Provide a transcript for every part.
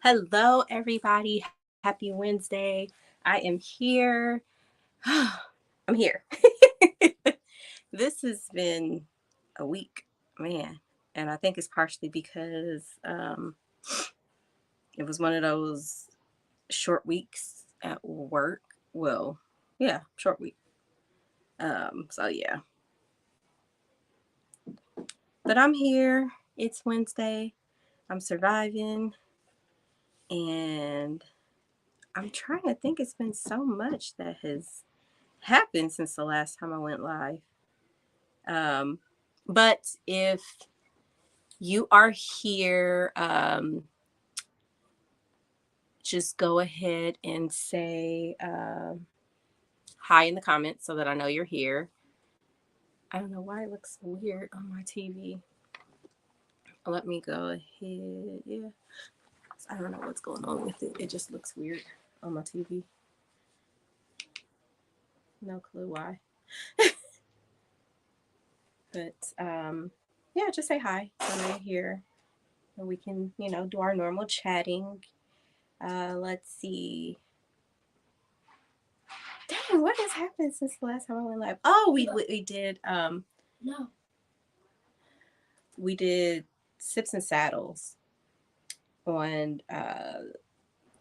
Hello, everybody. Happy Wednesday. I am here. I'm here. This has been a week, man. And I think it's partially because it was one of those short weeks at work. Well, yeah, short week. So yeah. But I'm here. It's Wednesday. I'm surviving. And I'm trying to think, it's been so much that has happened since the last time I went live. Um, but if you are here, just go ahead and say hi in the comments so that I know you're here. I don't know why it looks weird on my TV. Let me go ahead. Yeah. I don't know what's going on with it. It just looks weird on my TV. No clue why. But yeah, just say hi when you're here. And we can, do our normal chatting. Let's see. Dang, what has happened since the last time I went live? Oh, we did no. We did Sips and Saddles on a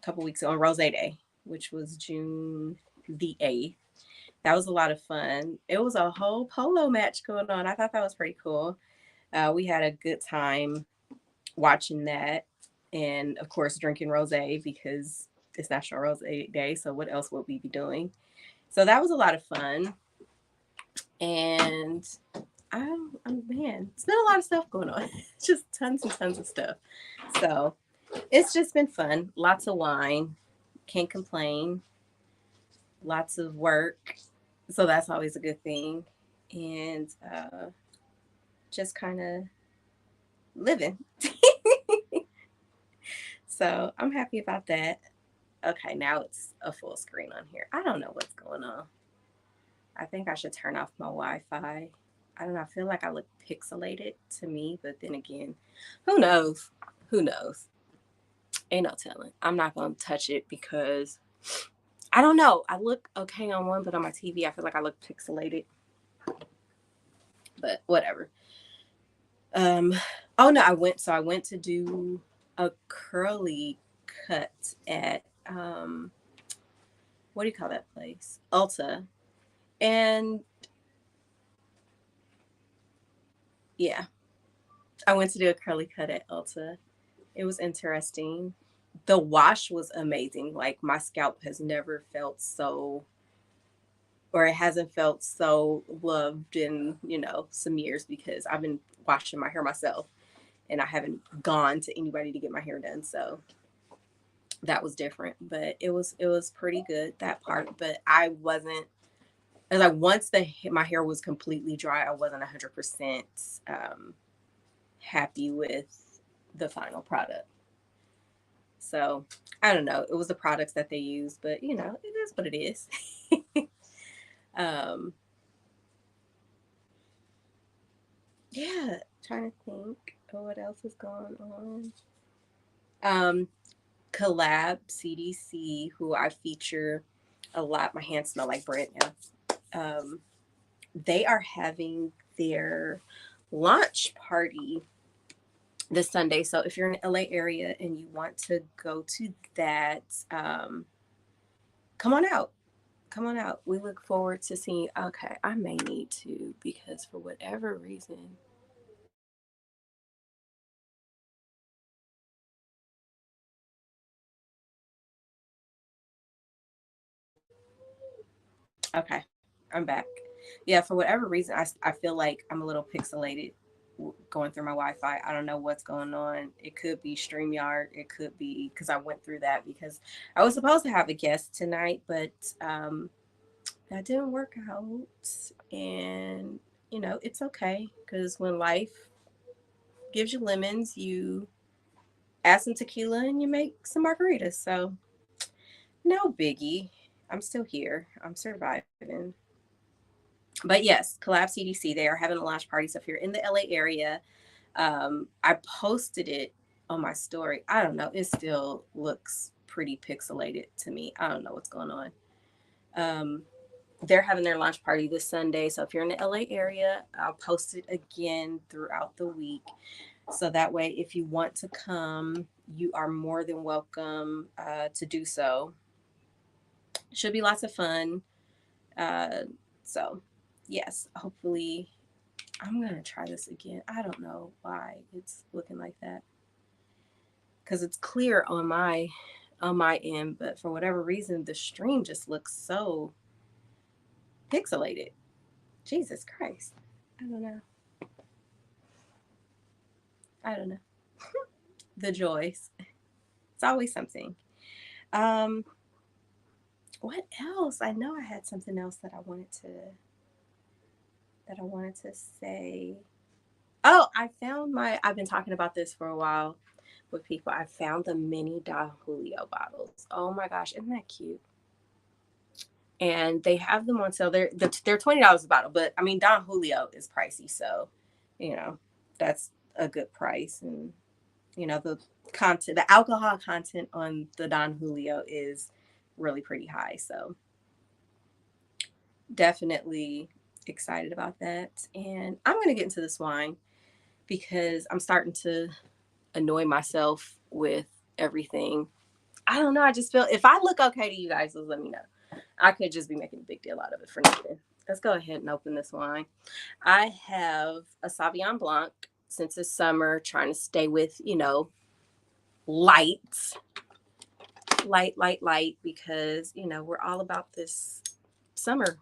couple weeks ago on Rose Day, which was June the 8th. That was a lot of fun. It was a whole polo match going on. I thought that was pretty cool. We had a good time watching that, and of course drinking rosé because it's National Rosé Day. So what else would we be doing? So that was a lot of fun, and I'm man, it's been a lot of stuff going on. Just tons and tons of stuff. So it's just been fun. Lots of wine. Can't complain. Lots of work. So that's always a good thing. And just kind of living. So I'm happy about that. Okay, now it's a full screen on here. I don't know what's going on. I think I should turn off my Wi-Fi. I don't know. I feel like I look pixelated to me, but then again, who knows? Who knows? Ain't no telling. I'm not going to touch it because I don't know. I look okay on one, but on my TV, I feel like I look pixelated. But whatever. Oh no, I went to do a curly cut at what do you call that place? Ulta. And yeah, I went to do a curly cut at Ulta. It was interesting. The wash was amazing. Like my scalp has never felt so, or it hasn't felt so loved in, some years because I've been washing my hair myself and I haven't gone to anybody to get my hair done. So that was different, but it was pretty good, that part. But I wasn't, like, once my hair was completely dry, I wasn't 100% happy with the final product. So I don't know. It was the products that they use, but it is what it is. um, yeah, trying to think of what else is going on. Collab CDC, who I feature a lot. My hands smell like bread now. They are having their launch party this Sunday. So if you're in the LA area and you want to go to that, come on out. Come on out. We look forward to seeing. Okay, I may need to because for whatever reason. Okay, I'm back. Yeah, for whatever reason, I feel like I'm a little pixelated going through my Wi-Fi. I don't know what's going on. It could be StreamYard. It could be because I went through that because I was supposed to have a guest tonight, but that didn't work out. And it's okay because when life gives you lemons, you add some tequila and you make some margaritas. So no biggie. I'm still here. I'm surviving. But yes, Collab CDC, they are having a launch party. So if you're in the LA area, I posted it on my story. I don't know. It still looks pretty pixelated to me. I don't know what's going on. Um, they're having their launch party this Sunday. So if you're in the LA area, I'll post it again throughout the week. So that way, if you want to come, you are more than welcome to do so. Should be lots of fun. Uh, so, yes, hopefully, I'm going to try this again. I don't know why it's looking like that. Because it's clear on my end, but for whatever reason, the stream just looks so pixelated. Jesus Christ. I don't know. I don't know. The joys. It's always something. Um, what else? I know I had something else that I wanted to say. Oh, I've been talking about this for a while with people. I found the mini Don Julio bottles. Oh my gosh, isn't that cute? And they have them on sale. They're $20 a bottle, but I mean Don Julio is pricey, so you know that's a good price. And the alcohol content on the Don Julio is really pretty high. So definitely excited about that. And I'm gonna get into this wine because I'm starting to annoy myself with everything. I don't know. I just feel if I look okay to you guys, just let me know. I could just be making a big deal out of it for nothing. Let's go ahead and open this wine. I have a Sauvignon Blanc since it's summer, trying to stay with, light, light, because, we're all about this summer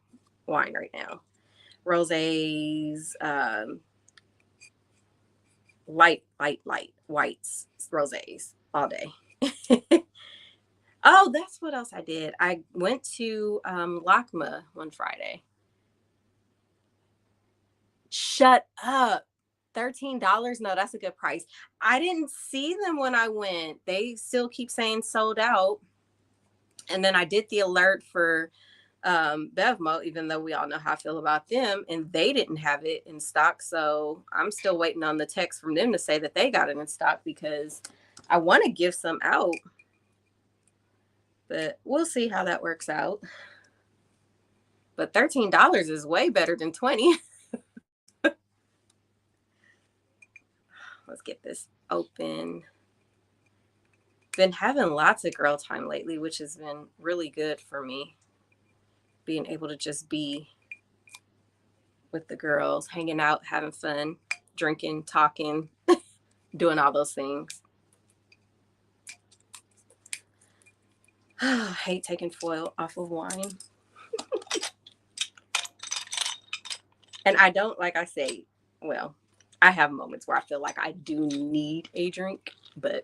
wine right now. Rosés, light, whites, rosés all day. Oh, that's what else I did. I went to LACMA one Friday. Shut up. $13? No, that's a good price. I didn't see them when I went. They still keep saying sold out. And then I did the alert for Bevmo, even though we all know how I feel about them, and they didn't have it in stock. So I'm still waiting on the text from them to say that they got it in stock because I want to give some out. But we'll see how that works out. But $13 is way better than 20. Let's get this open. Been having lots of girl time lately, which has been really good for me. Being able to just be with the girls, hanging out, having fun, drinking, talking, doing all those things. I hate taking foil off of wine. And I don't, like I say, well, I have moments where I feel like I do need a drink, but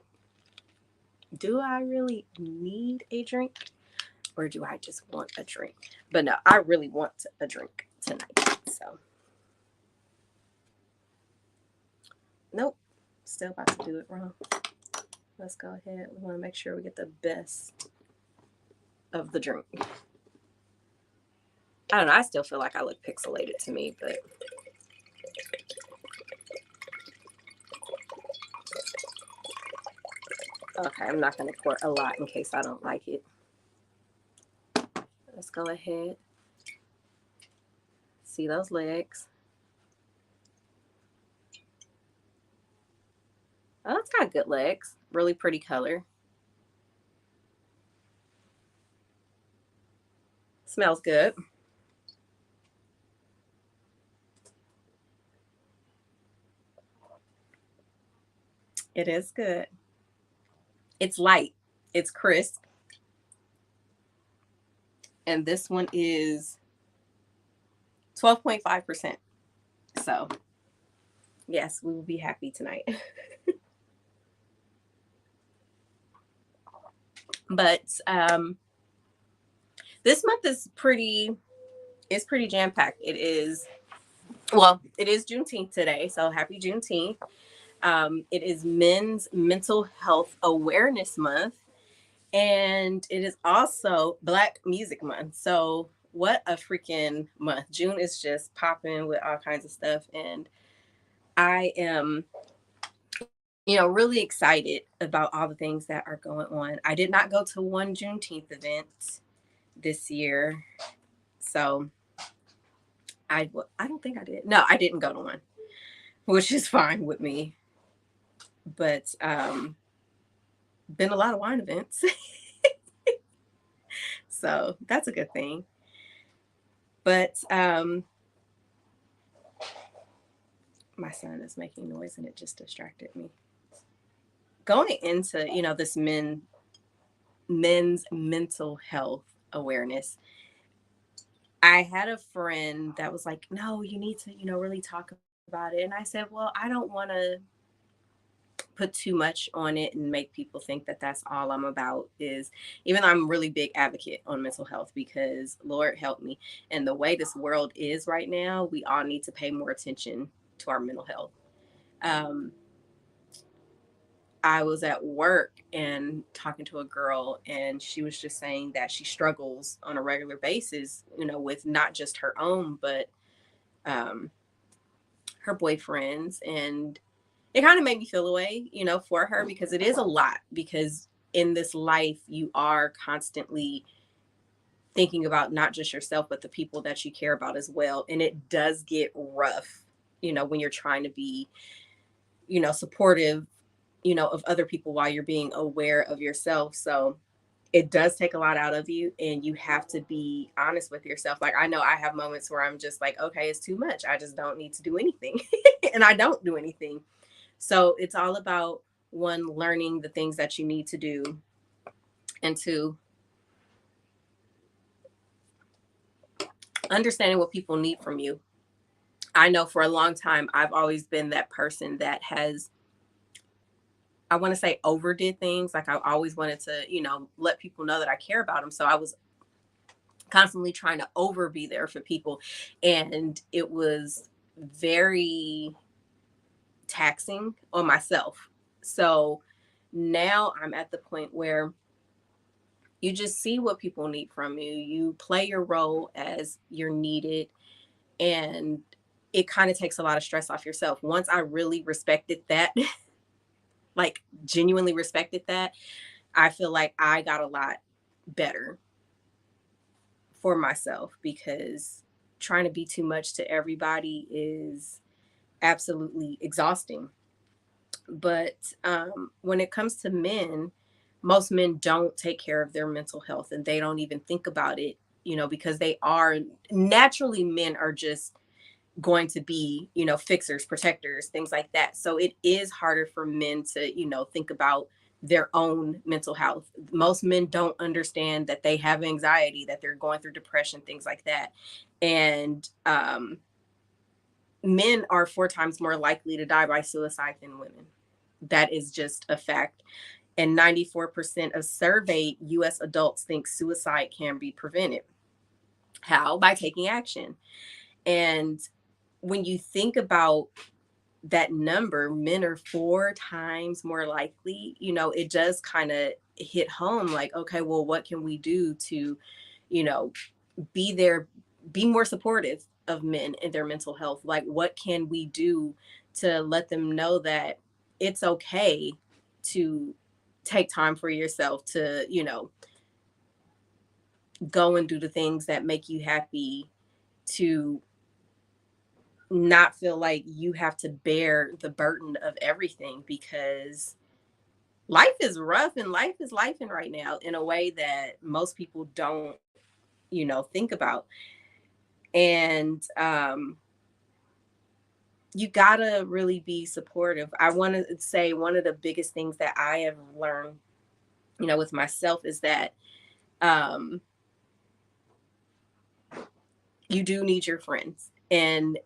do I really need a drink? Or do I just want a drink? But no, I really want a drink tonight. So, nope, still about to do it wrong. Let's go ahead. We want to make sure we get the best of the drink. I don't know. I still feel like I look pixelated to me, but okay, I'm not going to pour a lot in case I don't like it. Let's go ahead. See those legs? Oh, it's got good legs. Really pretty color. Smells good. It is good. It's light. It's crisp. And this one is 12.5%. So, yes, we will be happy tonight. But this month is pretty jam-packed. It is Juneteenth today, so happy Juneteenth. It is Men's Mental Health Awareness Month, and it is also Black Music Month. So what a freaking month. June is just popping with all kinds of stuff, and I am really excited about all the things that are going on. I did not go to one Juneteenth event this year. So I don't think I did. No, I didn't go to one, which is fine with me. But been a lot of wine events. So that's a good thing. But my son is making noise and it just distracted me. Going into, this men's mental health awareness, I had a friend that was like, no, you need to, really talk about it. And I said, well, I don't want to put too much on it and make people think that that's all I'm about. Is even though I'm a really big advocate on mental health, because Lord help me, and the way this world is right now, we all need to pay more attention to our mental health. um, I was at work and talking to a girl, and she was just saying that she struggles on a regular basis, with not just her own, but um, her boyfriends. And it kind of made me feel away, for her, because it is a lot. Because in this life, you are constantly thinking about not just yourself, but the people that you care about as well. And it does get rough, when you're trying to be, supportive, of other people while you're being aware of yourself. So it does take a lot out of you, and you have to be honest with yourself. Like, I know I have moments where I'm just like, okay, it's too much. I just don't need to do anything. And I don't do anything. So it's all about, one, learning the things that you need to do, and two, understanding what people need from you. I know for a long time, I've always been that person that has, I want to say, overdid things. Like, I always wanted to, let people know that I care about them. So I was constantly trying to over be there for people. And it was very taxing on myself. So now I'm at the point where you just see what people need from you. You play your role as you're needed, and it kind of takes a lot of stress off yourself. Once I really respected that, like genuinely respected that, I feel like I got a lot better for myself, because trying to be too much to everybody is absolutely exhausting. But when it comes to men, most men don't take care of their mental health, and they don't even think about it, because they are naturally, men are just going to be, fixers, protectors, things like that. So it is harder for men to, think about their own mental health. Most men don't understand that they have anxiety, that they're going through depression, things like that. And men are 4 times more likely to die by suicide than women. That is just a fact. And 94% of surveyed US adults think suicide can be prevented. How? By taking action. And when you think about that number, men are 4 times more likely, it does kind of hit home, like, okay, well, what can we do to, you know, be there, be more supportive of men and their mental health? Like, what can we do to let them know that it's okay to take time for yourself, to, go and do the things that make you happy, to not feel like you have to bear the burden of everything, because life is rough, and life is life in right now in a way that most people don't, think about. And you gotta really be supportive. I want to say one of the biggest things that I have learned, with myself, is that um, you do need your friends. And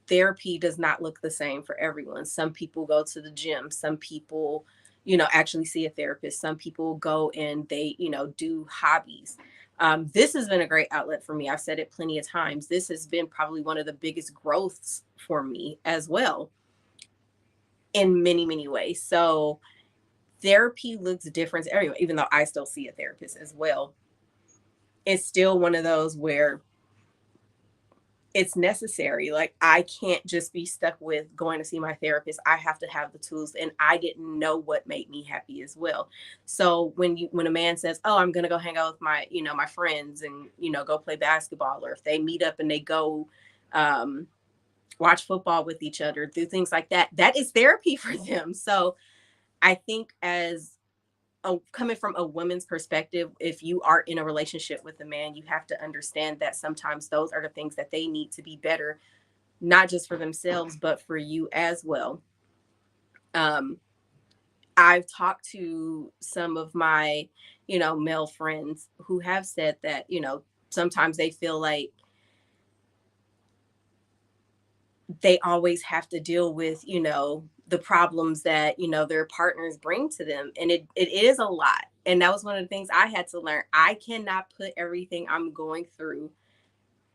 therapy does not look the same for everyone. Some people go to the gym. Some people, actually see a therapist. Some people go and they, do hobbies. This has been a great outlet for me. I've said it plenty of times. This has been probably one of the biggest growths for me as well, in many, many ways. So therapy looks different everywhere, even though I still see a therapist as well. It's still one of those where it's necessary. Like, I can't just be stuck with going to see my therapist. I have to have the tools, and I didn't know what made me happy as well. So when a man says, "Oh, I'm going to go hang out with my, my friends and, go play basketball," or if they meet up and they go um watch football with each other, do things like that, that is therapy for them. So, I think as coming from a woman's perspective, if you are in a relationship with a man, you have to understand that sometimes those are the things that they need to be better, not just for themselves, but for you as well. Um, I've talked to some of my, male friends who have said that, sometimes they feel like they always have to deal with, the problems that, their partners bring to them. And it is a lot. And that was one of the things I had to learn. I cannot put everything I'm going through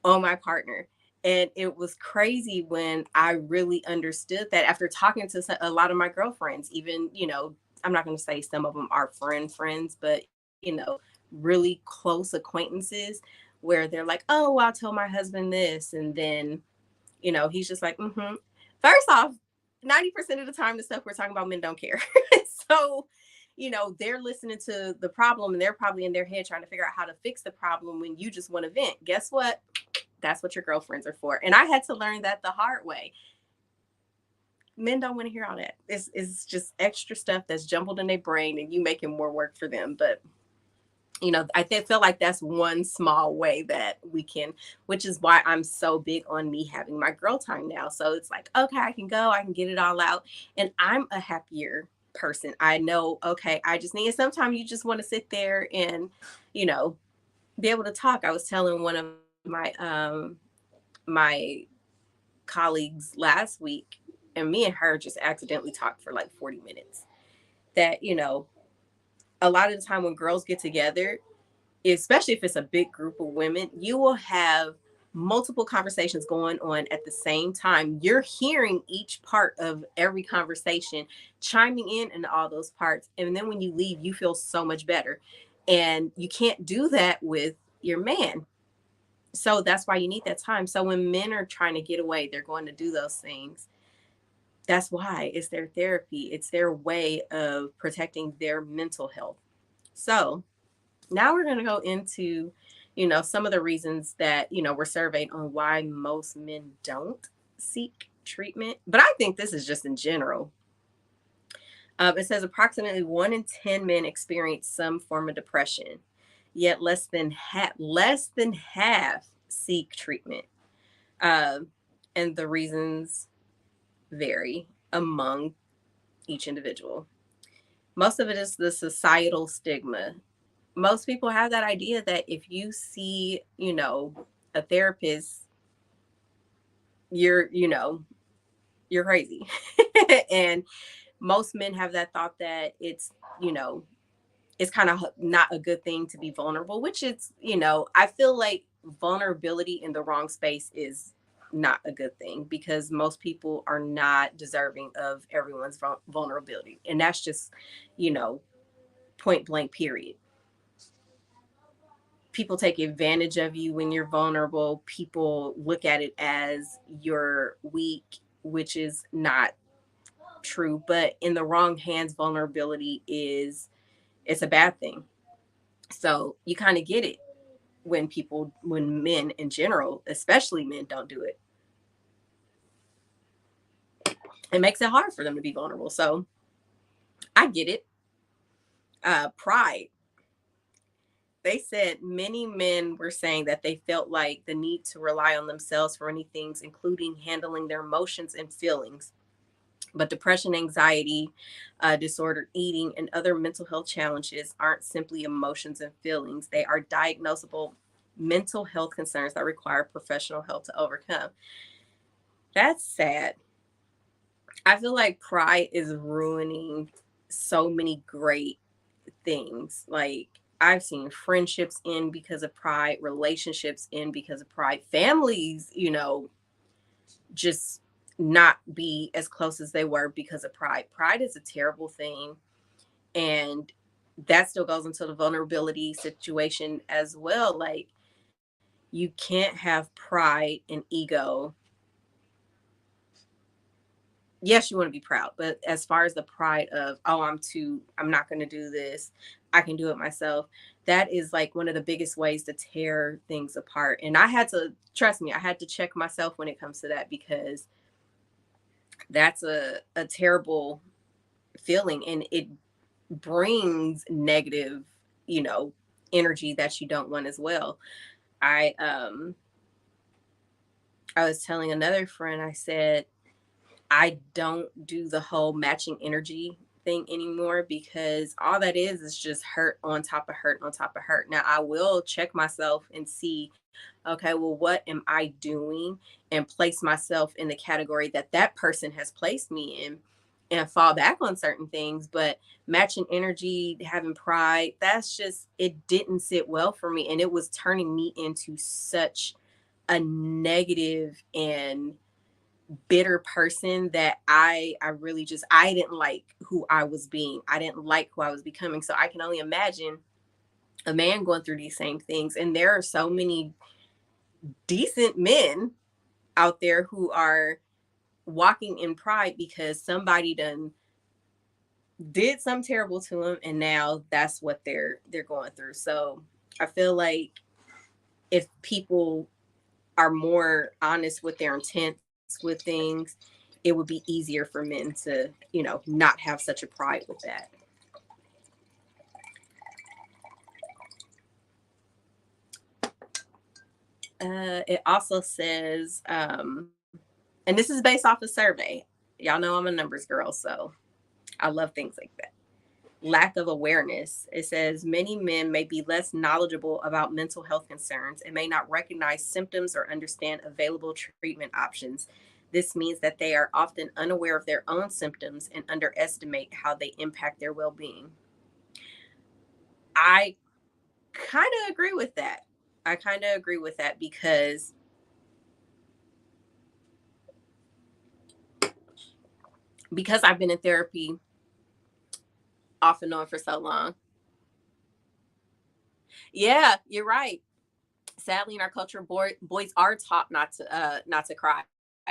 on my partner. And it was crazy when I really understood that after talking to a lot of my girlfriends, even, I'm not going to say some of them are friends, but, really close acquaintances where they're like, oh, well, I'll tell my husband this. And then, he's just like, mm-hmm. First off, 90% of the time, the stuff we're talking about, men don't care. So, they're listening to the problem and they're probably in their head trying to figure out how to fix the problem when you just want to vent. Guess what? That's what your girlfriends are for. And I had to learn that the hard way. Men don't want to hear all that. It's just extra stuff that's jumbled in their brain and you making more work for them. But feel like that's one small way that we can, which is why I'm so big on me having my girl time now. So it's like, okay, I can go, I can get it all out. And I'm a happier person. I know, okay, I just need, sometimes you just want to sit there and, you know, be able to talk. I was telling one of my colleagues last week, and me and her just accidentally talked for like 40 minutes. That, a lot of the time when girls get together, especially if it's a big group of women, you will have multiple conversations going on at the same time. You're hearing each part of every conversation, chiming in all those parts. And then when you leave, you feel so much better. And you can't do that with your man. So that's why you need that time. So when men are trying to get away, they're going to do those things. That's why it's their therapy. It's their way of protecting their mental health. So now we're going to go into, some of the reasons that, were surveyed on why most men don't seek treatment. But I think this is just in general. It says approximately 1 in 10 men experience some form of depression, yet less than half seek treatment. Um, and the reasons vary among each individual. Most of it is the societal stigma. Most people have that idea that if you see, a therapist, you're, you're crazy. And most men have that thought that you know, it's kind of not a good thing to be vulnerable, which is, I feel like vulnerability in the wrong space is not a good thing because most people are not deserving of everyone's vulnerability. And that's just, point blank, period. People take advantage of you when you're vulnerable. People look at it as you're weak, which is not true. But in the wrong hands, vulnerability it's a bad thing. So you kind of get it when men in general, especially men, don't do it. It makes it hard for them to be vulnerable. So I get it. Pride. They said many men were saying that they felt like the need to rely on themselves for many things, including handling their emotions and feelings. But depression, anxiety, disordered eating, and other mental health challenges aren't simply emotions and feelings. They are diagnosable mental health concerns that require professional help to overcome. That's sad. I feel like pride is ruining so many great things. Like, I've seen friendships end because of pride, relationships end because of pride, families, just not be as close as they were because of pride. Pride is a terrible thing. And that still goes into the vulnerability situation as well. Like, you can't have pride and ego. Yes, you want to be proud, but as far as the pride of, oh, I'm not going to do this, I can do it myself, that is like one of the biggest ways to tear things apart. And I had to, trust me, I had to check myself when it comes to that, because that's a terrible feeling, and it brings negative, you know, energy that you don't want as well. I was telling another friend, I said, I don't do the whole matching energy thing anymore, because all that is just hurt on top of hurt on top of hurt. Now, I will check myself and see, okay, well, what am I doing, and place myself in the category that that person has placed me in, and fall back on certain things. But matching energy, having pride, that's just, it didn't sit well for me. And it was turning me into such a negative and bitter person that I really just, I didn't like who I was being. I didn't like who I was becoming. So I can only imagine a man going through these same things. And there are so many decent men out there who are walking in pride because somebody done did something terrible to them, and now that's what they're going through. So I feel like if people are more honest with their intents with things, it would be easier for men to, you know, not have such a pride with that. It also says, and this is based off a survey. Y'all know I'm a numbers girl, so I love things like that. Lack of awareness. It says many men may be less knowledgeable about mental health concerns and may not recognize symptoms or understand available treatment options. This means that they are often unaware of their own symptoms and underestimate how they impact their well being. I kind of agree with that. I kind of agree with that, because I've been in therapy off and on for so long. Yeah, you're right. Sadly, in our culture, boys are taught not to cry.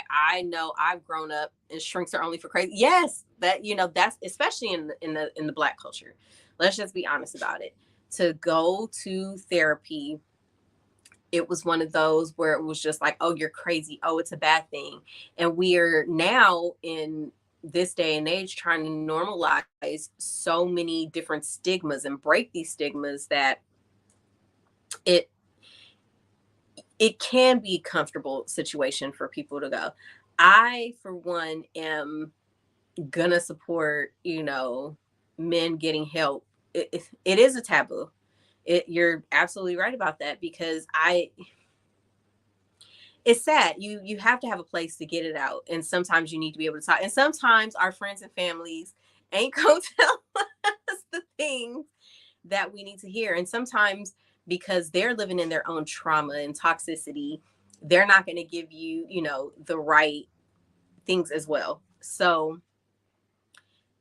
I know I've grown up and shrinks are only for crazy. Yes, that, you know, that's especially in the black culture. Let's just be honest about it. To go to therapy, it was one of those where it was just like, oh, you're crazy. Oh, it's a bad thing. And we are now in this day and age trying to normalize so many different stigmas and break these stigmas that it it can be a comfortable situation for people to go. I, for one, am gonna support, you know, men getting help. It is a taboo. You're absolutely right about that, because it's sad. You have to have a place to get it out, and sometimes you need to be able to talk. And sometimes our friends and families ain't gonna tell us the things that we need to hear. And sometimes, because they're living in their own trauma and toxicity, they're not going to give you, you know, the right things as well. So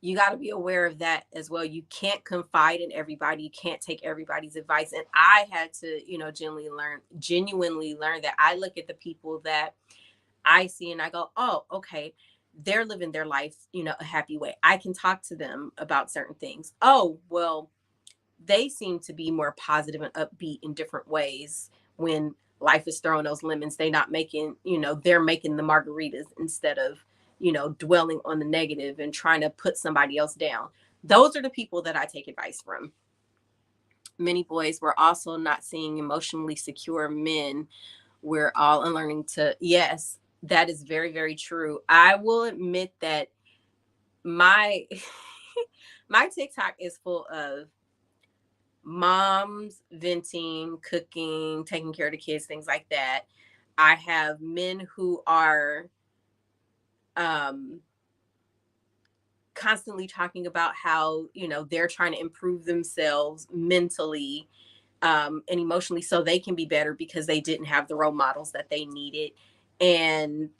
you got to be aware of that as well. You can't confide in everybody. You can't take everybody's advice. And I had to, you know, genuinely learn that. I look at the people that I see and I go, oh, okay, they're living their life, you know, a happy way. I can talk to them about certain things. Oh, well, they seem to be more positive and upbeat in different ways. When life is throwing those lemons, they not making, you know, they're making the margaritas instead of, you know, dwelling on the negative and trying to put somebody else down. Those are the people that I take advice from. Many boys were also not seeing emotionally secure men. We're all unlearning to, yes, that is very, very true. I will admit that my my TikTok is full of moms venting, cooking, taking care of the kids, things like that. I have men who are um, constantly talking about how, you know, they're trying to improve themselves mentally and emotionally so they can be better because they didn't have the role models that they needed. And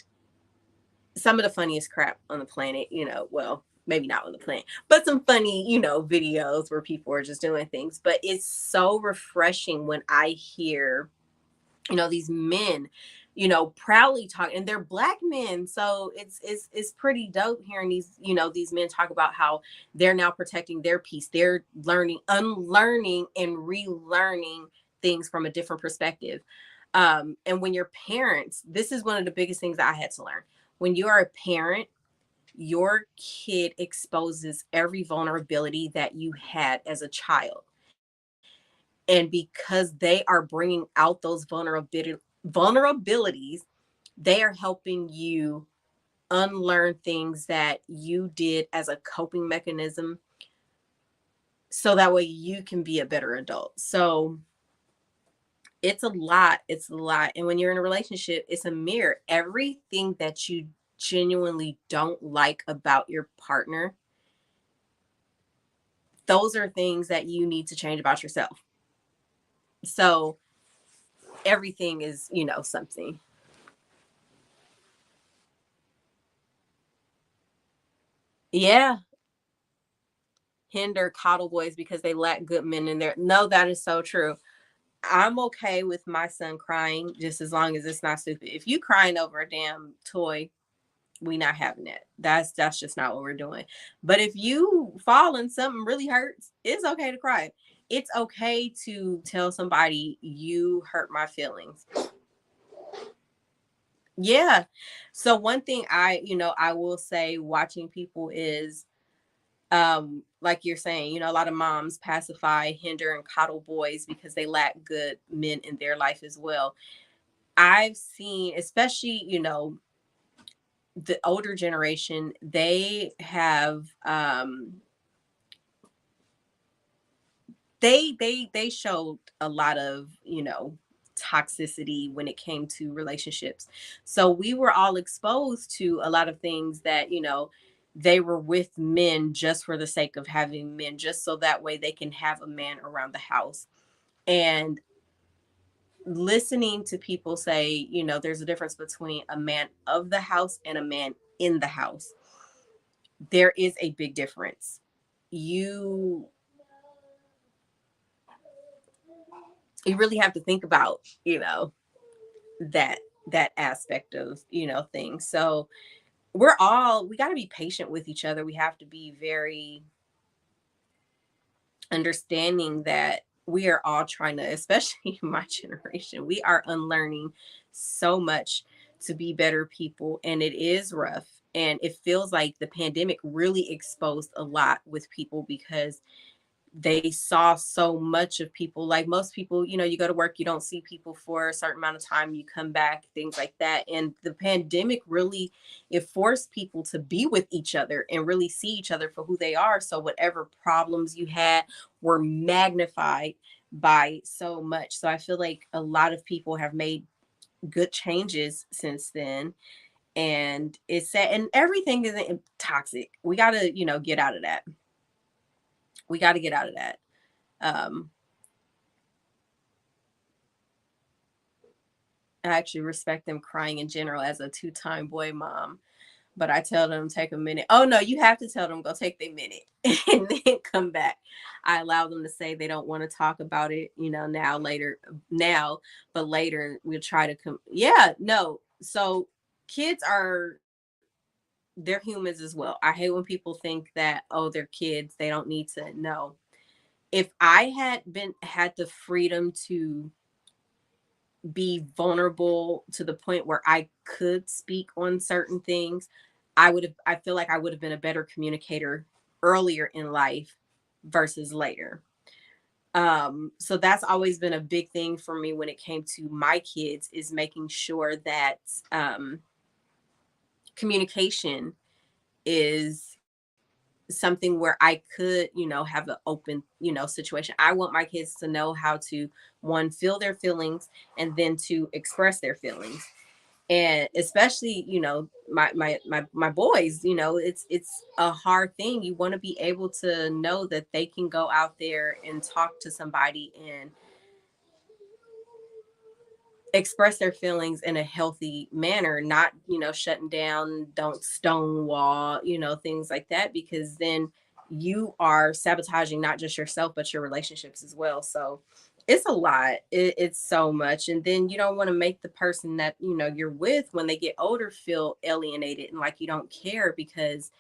some of the funniest crap on the planet, you know, well, maybe not on the planet, but some funny, you know, videos where people are just doing things. But it's so refreshing when I hear these men, proudly talk, and they're black men. So it's pretty dope hearing these men talk about how they're now protecting their peace. They're learning, unlearning, and relearning things from a different perspective. And when you're parents, this is one of the biggest things I had to learn. When you are a parent, your kid exposes every vulnerability that you had as a child. And because they are bringing out those vulnerabilities, they are helping you unlearn things that you did as a coping mechanism, so that way you can be a better adult. So it's a lot. It's a lot. And when you're in a relationship, it's a mirror. Everything that you genuinely don't like about your partner, those are things that you need to change about yourself. So everything is, something. Yeah. Hinder coddle boys because they lack good men in there. No, that is so true. I'm okay with my son crying just as long as it's not stupid. If you crying over a damn toy, we not having that. That's just not what we're doing. But if you fall and something really hurts, it's okay to cry. It's okay to tell somebody you hurt my feelings. Yeah. So one thing I will say watching people is like you're saying, a lot of moms pacify, hinder, and coddle boys because they lack good men in their life as well. I've seen, especially, the older generation, they have they showed a lot of, toxicity when it came to relationships. So we were all exposed to a lot of things that, they were with men just for the sake of having men, just so that way they can have a man around the house. And listening to people say, there's a difference between a man of the house and a man in the house. There is a big difference. You you really have to think about, that that aspect of, things. So we got to be patient with each other. We have to be very understanding that we are all trying to, especially my generation, we are unlearning so much to be better people, and it is rough. And it feels like the pandemic really exposed a lot with people because they saw so much of people. Like most people, you go to work, you don't see people for a certain amount of time, you come back, things like that. And the pandemic really, it forced people to be with each other and really see each other for who they are. So whatever problems you had were magnified by so much. So I feel like a lot of people have made good changes since then. And it's sad, and everything isn't toxic. We got to, get out of that. We got to get out of that. um I actually respect them crying in general as a two-time boy mom. But I tell them take a minute. Oh no, you have to tell them go take their minute and then come back. I allow them to say they don't want to talk about it, now, but later we'll try to come. Yeah, no. So kids they're humans as well. I hate when people think that, oh, they're kids, they don't need to know. If I had the freedom to be vulnerable to the point where I could speak on certain things, I feel like I would have been a better communicator earlier in life versus later. So that's always been a big thing for me when it came to my kids, is making sure that communication is something where I could, have an open, situation. I want my kids to know how to, one, feel their feelings, and then to express their feelings. And especially, my boys, it's a hard thing. You want to be able to know that they can go out there and talk to somebody and express their feelings in a healthy manner, not, shutting down, don't stonewall, things like that, because then you are sabotaging not just yourself but your relationships as well. So It's a lot. It's so much. And then you don't want to make the person that, you're with when they get older feel alienated and like you don't care because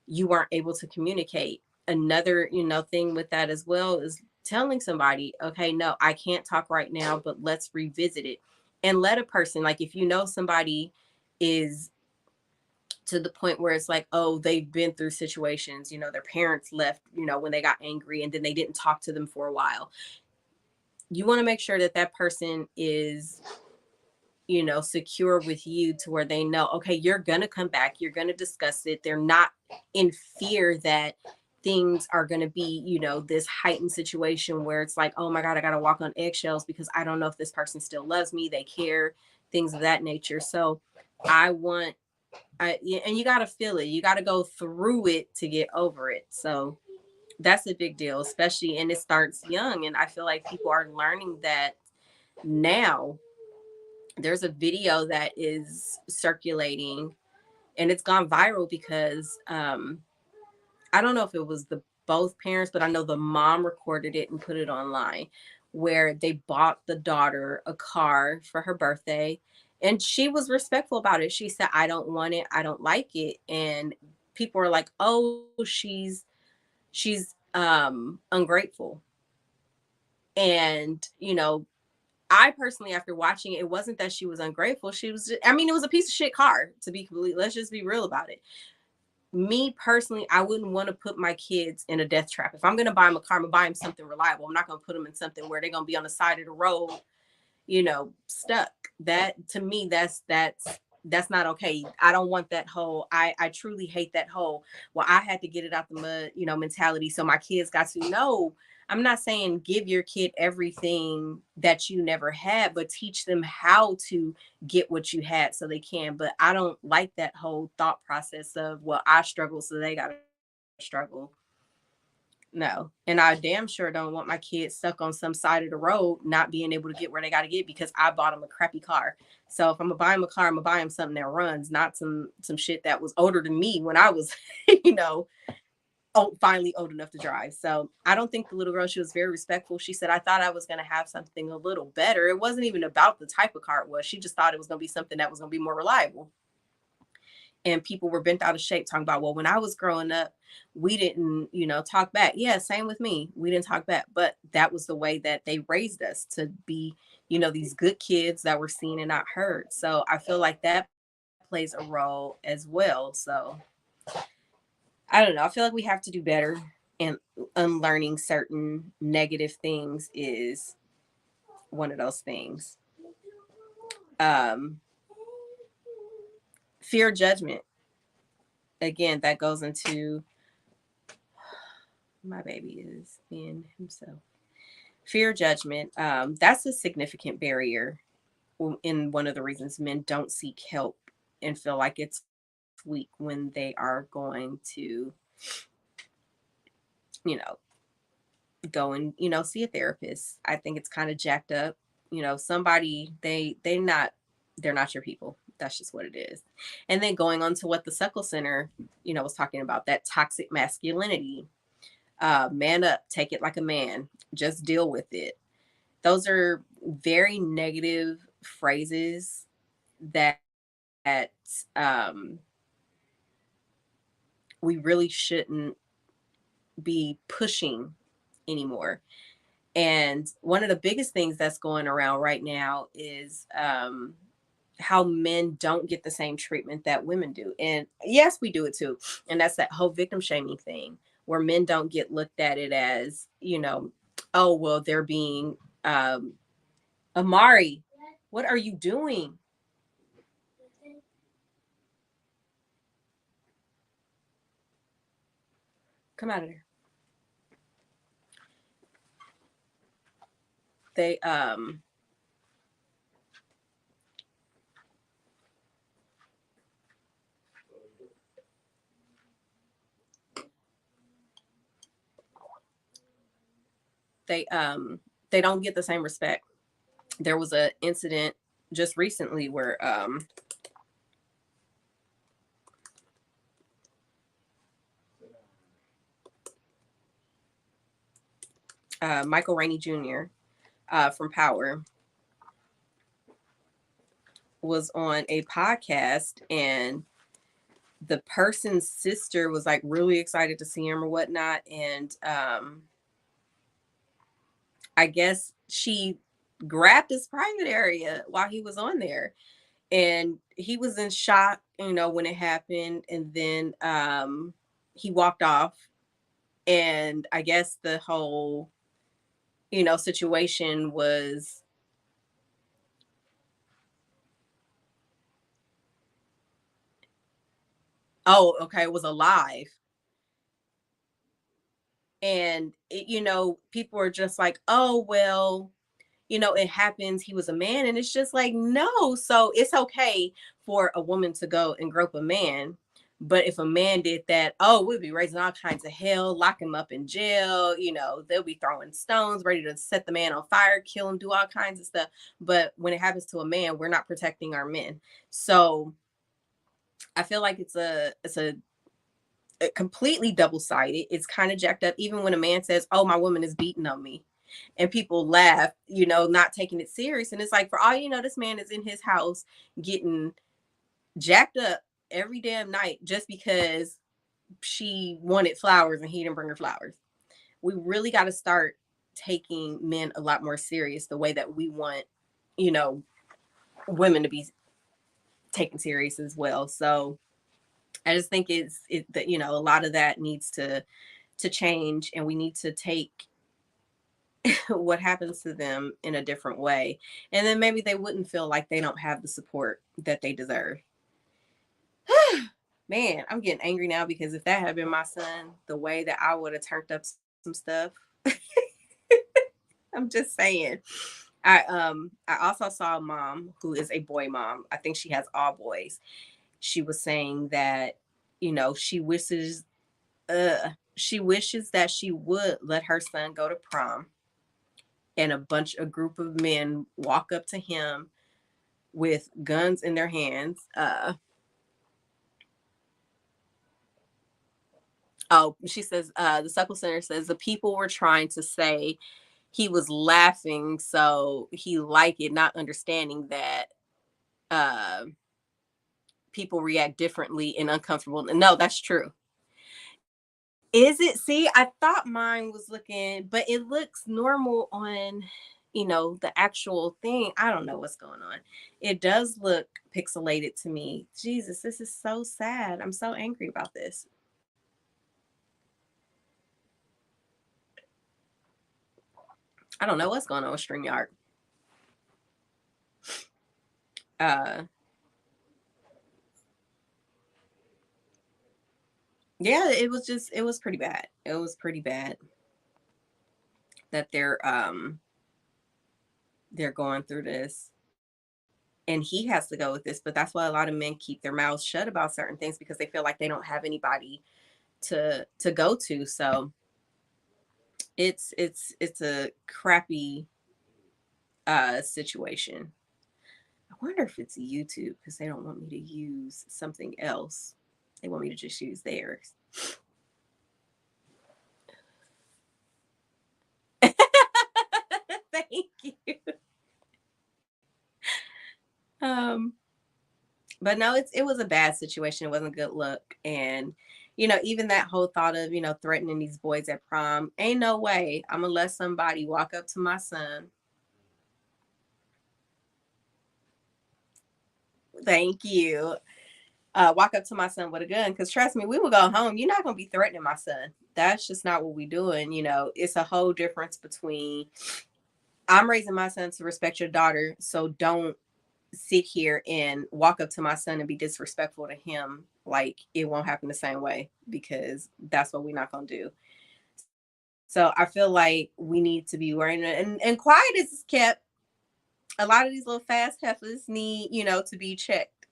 you weren't able to communicate. Another, thing with that as well is telling somebody, okay, no, I can't talk right now, but let's revisit it. And let a person, like if you know somebody is to the point where it's like, oh, they've been through situations, their parents left, when they got angry and then they didn't talk to them for a while. You want to make sure that that person is, secure with you to where they know, okay, you're going to come back, you're going to discuss it. They're not in fear that things are going to be, this heightened situation where it's like, oh my God, I got to walk on eggshells because I don't know if this person still loves me, they care, things of that nature. So I want, and you got to feel it, you got to go through it to get over it. So that's a big deal, especially, and it starts young. And I feel like people are learning that now. There's a video that is circulating and it's gone viral because I don't know if it was the both parents, but I know the mom recorded it and put it online where they bought the daughter a car for her birthday and she was respectful about it. She said, I don't want it, I don't like it. And people are like, oh, she's ungrateful. And I personally, after watching it, it wasn't that she was ungrateful. She was, just, I mean, it was a piece of shit car, to be completely, let's just be real about it. Me personally, I wouldn't want to put my kids in a death trap. If I'm going to buy them a car, I'm going to buy them something reliable. I'm not going to put them in something where they're going to be on the side of the road, stuck. That to me, that's not okay. I don't want that whole, I truly hate that whole, well, I had to get it out the mud, mentality. So my kids got to know. I'm not saying give your kid everything that you never had, but teach them how to get what you had so they can. But I don't like that whole thought process of, well, I struggle, so they got to struggle. No. And I damn sure don't want my kids stuck on some side of the road, not being able to get where they got to get because I bought them a crappy car. So if I'm gonna buy them a car, I'm gonna buy them something that runs, not some shit that was older than me when I was, finally old enough to drive. So I don't think the little girl, she was very respectful. She said, I thought I was gonna have something a little better. It wasn't even about the type of car it was. She just thought it was gonna be something that was gonna be more reliable. And people were bent out of shape talking about, well, when I was growing up, we didn't, talk back. Yeah, same with me. We didn't talk back, but that was the way that they raised us to be, these good kids that were seen and not heard. So I feel like that plays a role as well. So I don't know. I feel like we have to do better, and unlearning certain negative things is one of those things. Um, Fear judgment. Again, that goes into, my baby is in himself. Fear judgment. That's a significant barrier in one of the reasons men don't seek help and feel like it's weak when they are going to, you know, go and, see a therapist. I think it's kind of jacked up. Somebody, they're not your people. That's just what it is. And then going on to what the Suckle Center, was talking about, that toxic masculinity. Man up, take it like a man, just deal with it. Those are very negative phrases that um, we really shouldn't be pushing anymore. And one of the biggest things that's going around right now is how men don't get the same treatment that women do. And yes, we do it too. And that's that whole victim shaming thing where men don't get looked at it as, oh, well, they're being, Amari, what are you doing? Come out of there. They, they, um, they don't get the same respect. There was an incident just recently where, Michael Rainey Jr. from Power was on a podcast, and the person's sister was like really excited to see him or whatnot. And I guess she grabbed his private area while he was on there. And he was in shock, when it happened. And then he walked off. And I guess the whole, situation was, oh, okay, it was alive. And, people are just like, oh, well, it happens. He was a man. And it's just like, no. So it's okay for a woman to go and grope a man. But if a man did that, oh, we'd be raising all kinds of hell, lock him up in jail. They'll be throwing stones, ready to set the man on fire, kill him, do all kinds of stuff. But when it happens to a man, we're not protecting our men. So I feel like it's a completely double-sided. It's kind of jacked up. Even when a man says, oh, my woman is beating on me, and people laugh, not taking it serious. And it's like, for all you know, this man is in his house getting jacked up every damn night just because she wanted flowers and he didn't bring her flowers. We really got to start taking men a lot more serious, the way that we want, you know, women to be taken serious as well. So I just think that, a lot of that needs to change, and we need to take what happens to them in a different way. And then maybe they wouldn't feel like they don't have the support that they deserve. Man, I'm getting angry now, because if that had been my son, the way that I would have turned up some stuff. I'm just saying. I also saw a mom who is a boy mom. I think she has all boys. She was saying that, she wishes that she would let her son go to prom, and a group of men walk up to him with guns in their hands. She says, the Suckle Center says the people were trying to say he was laughing, so he liked it, not understanding that uh, people react differently and uncomfortable. No, that's true. Is it? See, I thought mine was looking, but it looks normal on, the actual thing. I don't know what's going on. It does look pixelated to me. Jesus, this is so sad. I'm so angry about this. I don't know what's going on with StreamYard. Uh, yeah, it was pretty bad. It was pretty bad that they're going through this. And he has to go with this, but that's why a lot of men keep their mouths shut about certain things, because they feel like they don't have anybody to go to. So it's a crappy situation. I wonder if it's YouTube, because they don't want me to use something else. They want me to just use theirs. Thank you. Um, but no, it was a bad situation. It wasn't a good look. And even that whole thought of, threatening these boys at prom, ain't no way I'm gonna let somebody walk up to my son. Thank you. Walk up to my son with a gun, because trust me, we will go home. You're not gonna be threatening my son. That's just not what we doing. It's a whole difference between, I'm raising my son to respect your daughter, so don't sit here and walk up to my son and be disrespectful to him. Like, it won't happen the same way, because that's what we're not gonna do. So I feel like we need to be worrying, and quiet is kept. A lot of these little fast heifers need, to be checked,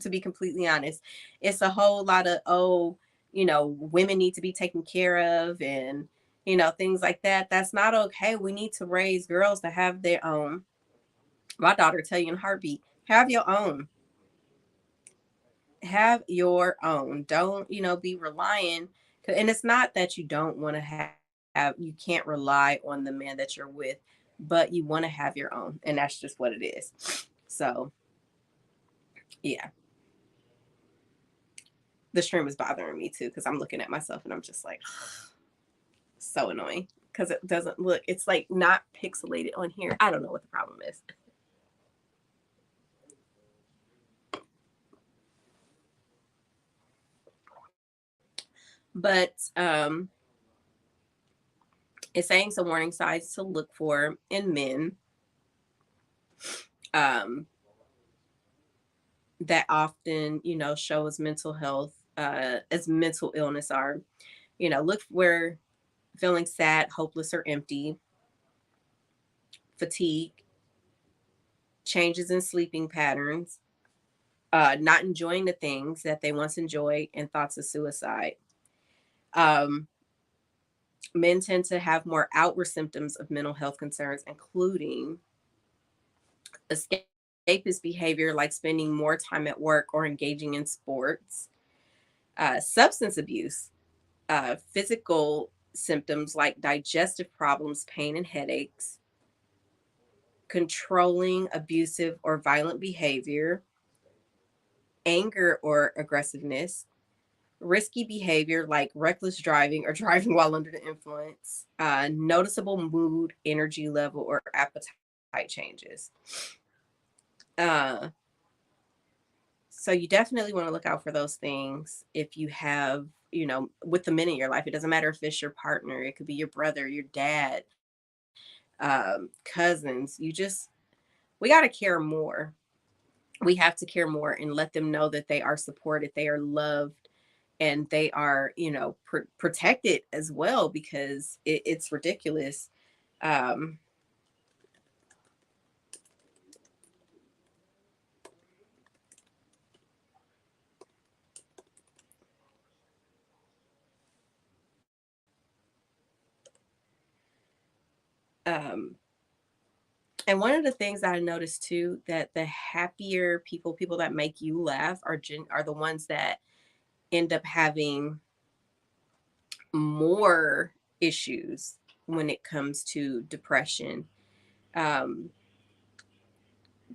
to be completely honest. It's a whole lot of, oh, women need to be taken care of, and, things like that. That's not okay. We need to raise girls to have their own. My daughter tell you in a heartbeat, have your own. Have your own. Don't, be relying. And it's not that you don't want to have, you can't rely on the man that you're with, but you want to have your own, and that's just what it is. So yeah, the stream is bothering me too because I'm looking at myself and I'm just like, so annoying because it doesn't look. It's like not pixelated on here. I don't know what the problem is. But it's saying some warning signs to look for in men, um, that often, show as mental health, as mental illness are, look where feeling sad, hopeless, or empty, fatigue, changes in sleeping patterns, not enjoying the things that they once enjoyed, and thoughts of suicide. Um, Men tend to have more outward symptoms of mental health concerns, including escapist behavior like spending more time at work or engaging in sports, substance abuse, physical symptoms like digestive problems, pain, and headaches, controlling, abusive, or violent behavior, anger or aggressiveness, risky behavior like reckless driving or driving while under the influence, noticeable mood, energy level, or appetite changes. Uh, so you definitely want to look out for those things if you have, with the men in your life. It doesn't matter if it's your partner, it could be your brother, your dad, cousins. We got to care more. We have to care more and let them know that they are supported, they are loved, and they are, protected as well, because it's ridiculous. Um, um, and one of the things that I noticed too, that the happier people that make you laugh are the ones that end up having more issues when it comes to depression. Um,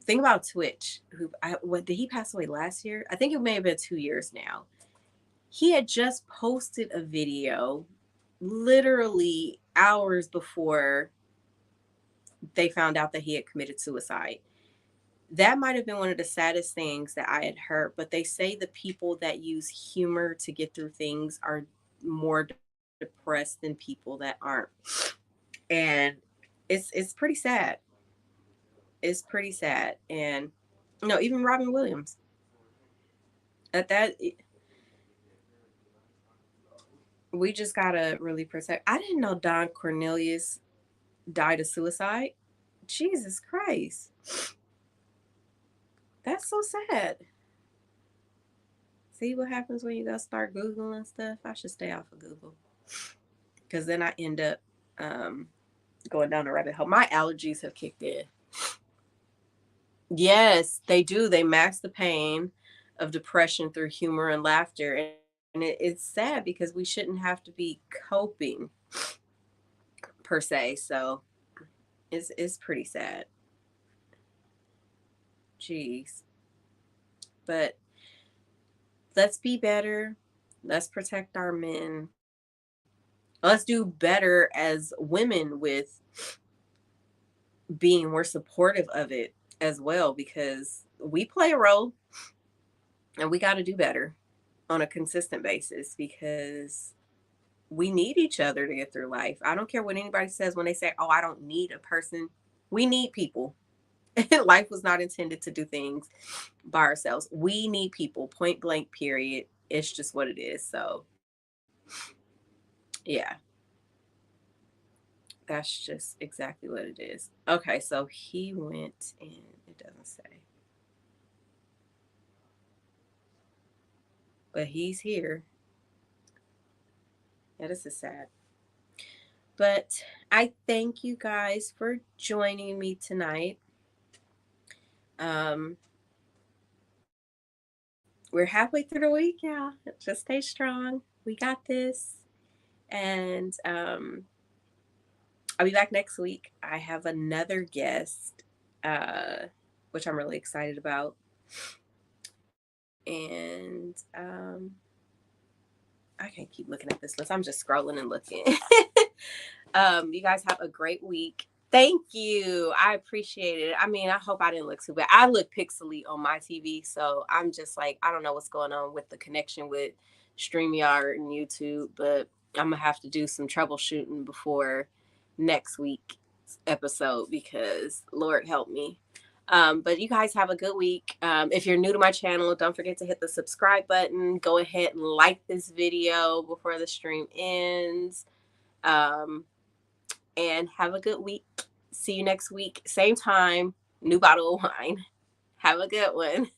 think about Twitch. What did he pass away last year? I think it may have been 2 years now. He had just posted a video literally hours before they found out that he had committed suicide. That might have been one of the saddest things that I had heard, but they say the people that use humor to get through things are more depressed than people that aren't. And it's pretty sad. It's pretty sad. And even Robin Williams, at that, we just gotta really protect. I didn't know Don Cornelius died of suicide. Jesus Christ. That's so sad. See what happens when you go start Googling stuff? I should stay off of Google. Because then I end up um, going down the rabbit hole. My allergies have kicked in. Yes, they do. They mask the pain of depression through humor and laughter. And it's sad because we shouldn't have to be coping per se. So it's pretty sad. Jeez. But let's be better. Let's protect our men. Let's do better as women with being more supportive of it as well, because we play a role and we got to do better on a consistent basis, because we need each other to get through life. I don't care what anybody says when they say, oh, I don't need a person. We need people. Life was not intended to do things by ourselves. We need people, point blank, period. It's just what it is. So, yeah, that's just exactly what it is. Okay, so he went and it doesn't say, but he's here. Yeah, this is sad. But I thank you guys for joining me tonight. Um, we're halfway through the week, yeah. Just stay strong. We got this. And I'll be back next week. I have another guest, which I'm really excited about. And I can't keep looking at this list. I'm just scrolling and looking. You guys have a great week. Thank you. I appreciate it. I mean, I hope I didn't look too bad. I look pixely on my TV, so I'm just like, I don't know what's going on with the connection with StreamYard and YouTube, but I'm gonna have to do some troubleshooting before next week's episode because Lord help me. But you guys have a good week. If you're new to my channel, don't forget to hit the subscribe button. Go ahead and like this video before the stream ends. And have a good week. See you next week. Same time, new bottle of wine. Have a good one.